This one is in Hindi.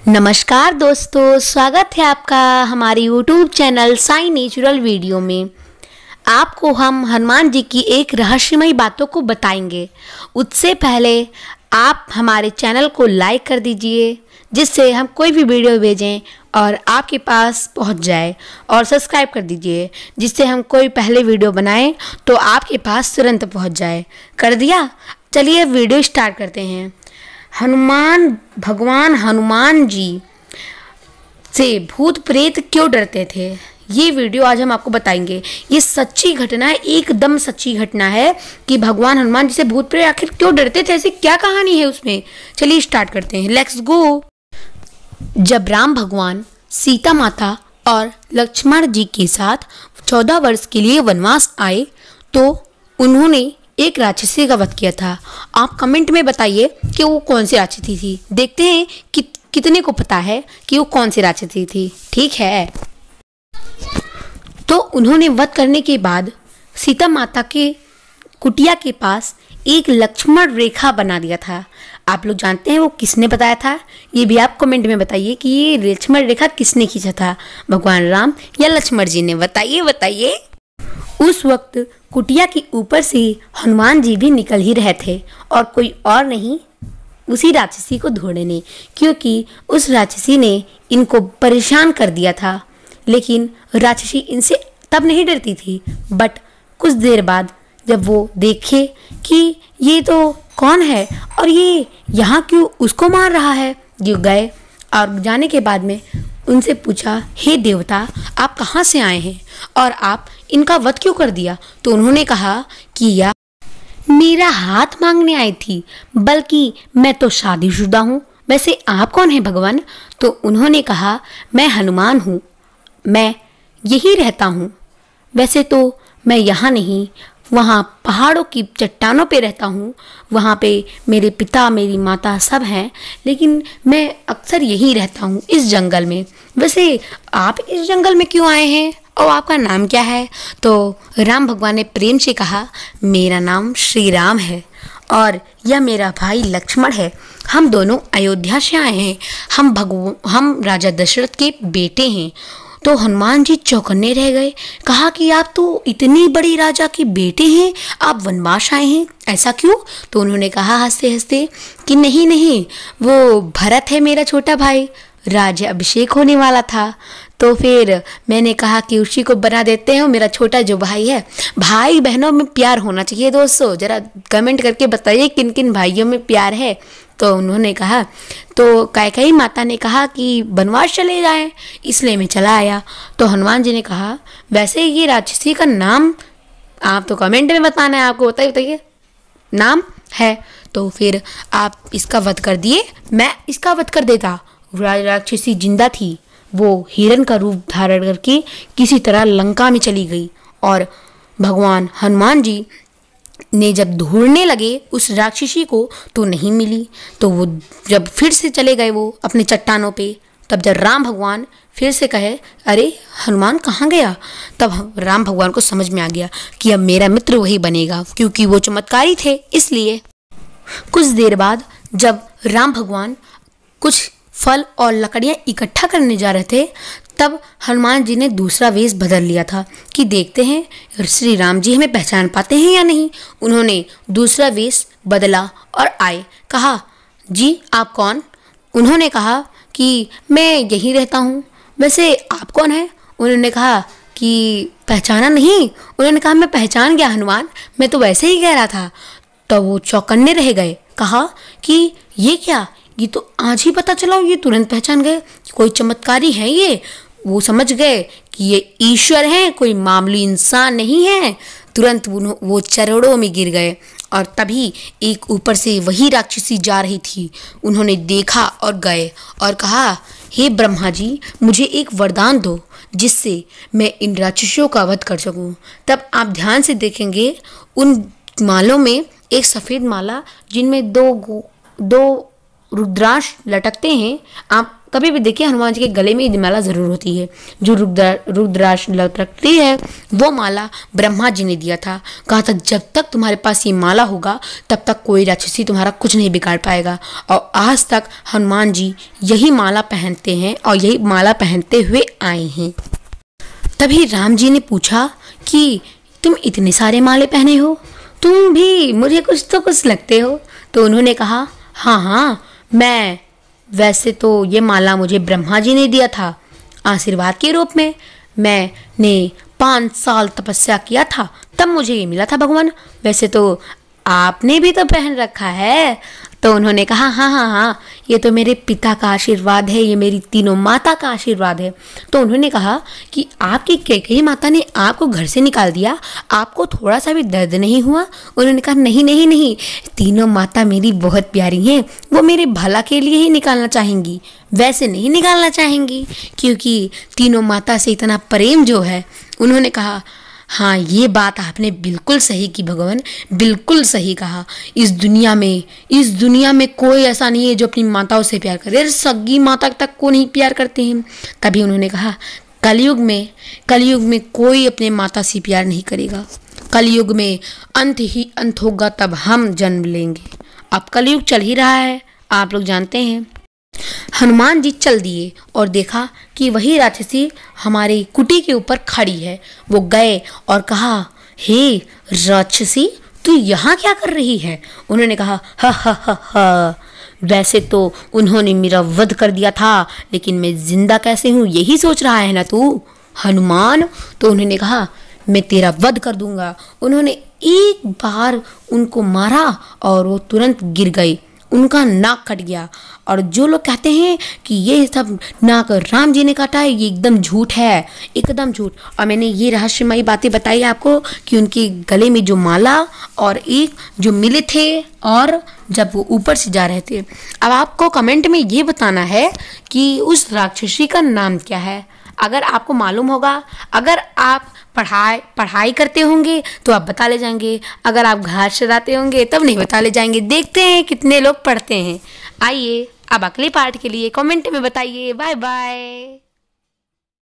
नमस्कार दोस्तों, स्वागत है आपका हमारे YouTube channel Sai natural video में। आपको हम हनुमान जी की एक रहस्यमयी बातों को बताएंगे। उससे पहले आप हमारे चैनल को लाइक कर दीजिए, जिससे हम कोई भी वीडियो भेजें और आपके पास पहुंच जाए, और सब्सक्राइब कर दीजिए, जिससे हम कोई पहले वीडियो बनाएं तो आपके पास तुरंत पहुंच जाए। कर दिया? चलिए वीडियो स्टार्ट करते हैं। भगवान हनुमान जी से भूत प्रेत क्यों डरते थे, ये वीडियो आज हम आपको बताएंगे। ये सच्ची घटना है, एकदम सच्ची घटना है कि भगवान हनुमान जी से भूत प्रेत आखिर क्यों डरते थे, ऐसी क्या कहानी है उसमें। चलिए स्टार्ट करते हैं, लेट्स गो। जब राम भगवान सीता माता और लक्ष्मण जी के साथ 14 वर्ष के लिए वनवास आए तो उन्होंने एक राक्षसी का वध किया था। आप कमेंट में बताइए कि वो कौन सी राक्षसी थी। देखते हैं कि कितने को पता है कि वो कौन सी राक्षसी थी। ठीक है, तो उन्होंने वध करने के बाद सीता माता के कुटिया के पास एक लक्ष्मण रेखा बना दिया था। आप लोग जानते हैं वो किसने बताया था? ये भी आप कमेंट में बताइए कि ये लक्ष्मण रेखा किसने खींचा था, भगवान राम या लक्ष्मण जी ने? बताइए। उस वक्त कुटिया के ऊपर से हनुमान जी भी निकल ही रहे थे, और कोई और नहीं, उसी राक्षसी को ढूंढने, क्योंकि उस राक्षसी ने इनको परेशान कर दिया था। लेकिन राक्षसी इनसे तब नहीं डरती थी, बट कुछ देर बाद जब वो देखे कि ये तो कौन है और ये यहाँ क्यों उसको मार रहा है, ये गए और जाने के बाद में उनसे पूछा, हे देवता, आप कहाँ से आए हैं और आप इनका वध क्यों कर दिया? तो उन्होंने कहा कि या मेरा हाथ मांगने आई थी, बल्कि मैं तो शादीशुदा हूँ। वैसे आप कौन हैं भगवान? तो उन्होंने कहा, मैं हनुमान हूँ, मैं यही रहता हूँ। वैसे तो मैं यहाँ नहीं, वहाँ पहाड़ों की चट्टानों पे रहता हूँ। वहाँ पे मेरे पिता मेरी माता सब हैं, लेकिन मैं अक्सर यहीं रहता हूँ इस जंगल में। वैसे आप इस जंगल में क्यों आए हैं और आपका नाम क्या है? तो राम भगवान ने प्रेम से कहा, मेरा नाम श्री राम है और यह मेरा भाई लक्ष्मण है। हम दोनों अयोध्या से आए हैं। हम राजा दशरथ के बेटे हैं। तो हनुमान जी चौकन्ने रह गए, कहा कि आप तो इतनी बड़ी राजा के बेटे हैं, आप वनवास आए हैं, ऐसा क्यों? तो उन्होंने कहा हंसते हंसते कि नहीं, वो भरत है मेरा छोटा भाई, राज्य अभिषेक होने वाला था, तो फिर मैंने कहा कि उसी को बना देते हैं, मेरा छोटा जो भाई है। भाई बहनों में प्यार होना चाहिए दोस्तों, जरा कमेंट करके बताइए किन किन भाइयों में प्यार है। तो उन्होंने कहा, तो कैकेयी माता ने कहा कि वनवास चले जाएं, इसलिए मैं चला आया। तो हनुमान जी ने कहा, वैसे ये राक्षसी का नाम आप तो कमेंट में बताना है, आपको बताइए नाम है। तो फिर आप इसका वध कर दिए, मैं इसका वध कर देता। राक्षसी जिंदा थी, वो हिरण का रूप धारण करके किसी तरह लंका में चली गई, और भगवान हनुमान जी ने जब ढूंढने लगे उस राक्षसी को तो नहीं मिली। तो वो जब फिर से चले गए वो अपने चट्टानों पे, तब जब राम भगवान फिर से कहे, अरे हनुमान कहाँ गया? तब राम भगवान को समझ में आ गया कि अब मेरा मित्र वही बनेगा, क्योंकि वो चमत्कारी थे। इसलिए कुछ देर बाद जब राम भगवान कुछ फल और लकड़ियाँ इकट्ठा करने जा रहे थे, तब हनुमान जी ने दूसरा वेश बदल लिया था कि देखते हैं श्री राम जी हमें पहचान पाते हैं या नहीं। उन्होंने दूसरा वेश बदला और आए, कहा, जी आप कौन? उन्होंने कहा कि मैं यहीं रहता हूँ। वैसे आप कौन हैं? उन्होंने कहा कि पहचाना नहीं? उन्होंने कहा, मैं पहचान गया हनुमान, मैं तो वैसे ही कह रहा था। तो वो चौकन्ने रह गए, कहा कि ये क्या, ये तो आज ही पता चला, ये तुरंत पहचान गए, कोई चमत्कारी है ये। वो समझ गए कि ये ईश्वर हैं, कोई मामूली इंसान नहीं है। तुरंत वो चरणों में गिर गए, और तभी एक ऊपर से वही राक्षसी जा रही थी। उन्होंने देखा और गए और कहा, हे ब्रह्मा जी, मुझे एक वरदान दो जिससे मैं इन राक्षसियों का वध कर सकूं। तब आप ध्यान से देखेंगे उन मालों में एक सफ़ेद माला जिनमें दो रुद्राक्ष लटकते हैं, आप कभी भी देखिए हनुमान जी के गले में ये माला जरूर होती है। जो रुद्राक्ष लटकती है वो माला ब्रह्मा जी ने दिया था। कहा था जब तक तुम्हारे पास ये माला होगा तब तक कोई राक्षसी तुम्हारा कुछ नहीं बिगाड़ पाएगा। और आज तक हनुमान जी यही माला पहनते हैं और यही माला पहनते हुए आए हैं। तभी राम जी ने पूछा कि तुम इतने सारे माले पहने हो, तुम भी मुझे कुछ तो कुछ लगते हो। तो उन्होंने कहा हाँ हाँ, मैं वैसे तो ये माला मुझे ब्रह्मा जी ने दिया था आशीर्वाद के रूप में। मैंने 5 साल तपस्या किया था तब मुझे ये मिला था भगवान। वैसे तो आपने भी तो पहन रखा है। तो उन्होंने कहा हाँ हाँ हाँ, ये तो मेरे पिता का आशीर्वाद है, ये मेरी तीनों माता का आशीर्वाद है। तो उन्होंने कहा कि आपकी कैकेयी माता ने आपको घर से निकाल दिया, आपको थोड़ा सा भी दर्द नहीं हुआ? उन्होंने कहा नहीं नहीं नहीं, तीनों माता मेरी बहुत प्यारी हैं, वो मेरे भला के लिए ही निकालना चाहेंगी, वैसे नहीं निकालना चाहेंगी, क्योंकि तीनों माता से इतना प्रेम जो है। उन्होंने कहा हाँ, ये बात आपने बिल्कुल सही की भगवान, बिल्कुल सही कहा। इस दुनिया में कोई ऐसा नहीं है जो अपनी माताओं से प्यार करे। अरे सगी माता तक को नहीं प्यार करते हैं। तभी उन्होंने कहा कलयुग में कोई अपने माता से प्यार नहीं करेगा। कलयुग में अंत ही अंत होगा, तब हम जन्म लेंगे। अब कलयुग चल ही रहा है, आप लोग जानते हैं। हनुमान जी चल दिए और देखा कि वही राक्षसी हमारी कुटी के ऊपर खड़ी है। वो गए और कहा हे राक्षसी, तू यहाँ क्या कर रही है? उन्होंने कहा हा हा हा हा, वैसे तो उन्होंने मेरा वध कर दिया था, लेकिन मैं जिंदा कैसे हूँ यही सोच रहा है ना तू हनुमान। तो उन्होंने कहा मैं तेरा वध कर दूंगा। उन्होंने एक बार उनको मारा और वो तुरंत गिर गए, उनका नाक कट गया। और जो लोग कहते हैं कि ये सब नाक राम जी ने काटा है, ये एकदम झूठ है, एकदम झूठ। और मैंने ये रहस्यमयी बातें बताई आपको कि उनके गले में जो माला और एक जो मिले थे और जब वो ऊपर से जा रहे थे। अब आपको कमेंट में ये बताना है कि उस राक्षसी का नाम क्या है। अगर आपको मालूम होगा, अगर आप पढ़ाई करते होंगे तो आप बता ले जाएंगे, अगर आप घास चराते होंगे तब नहीं बता ले जाएंगे। देखते हैं कितने लोग पढ़ते हैं। आइए अब अगले पार्ट के लिए कमेंट में बताइए। Bye bye.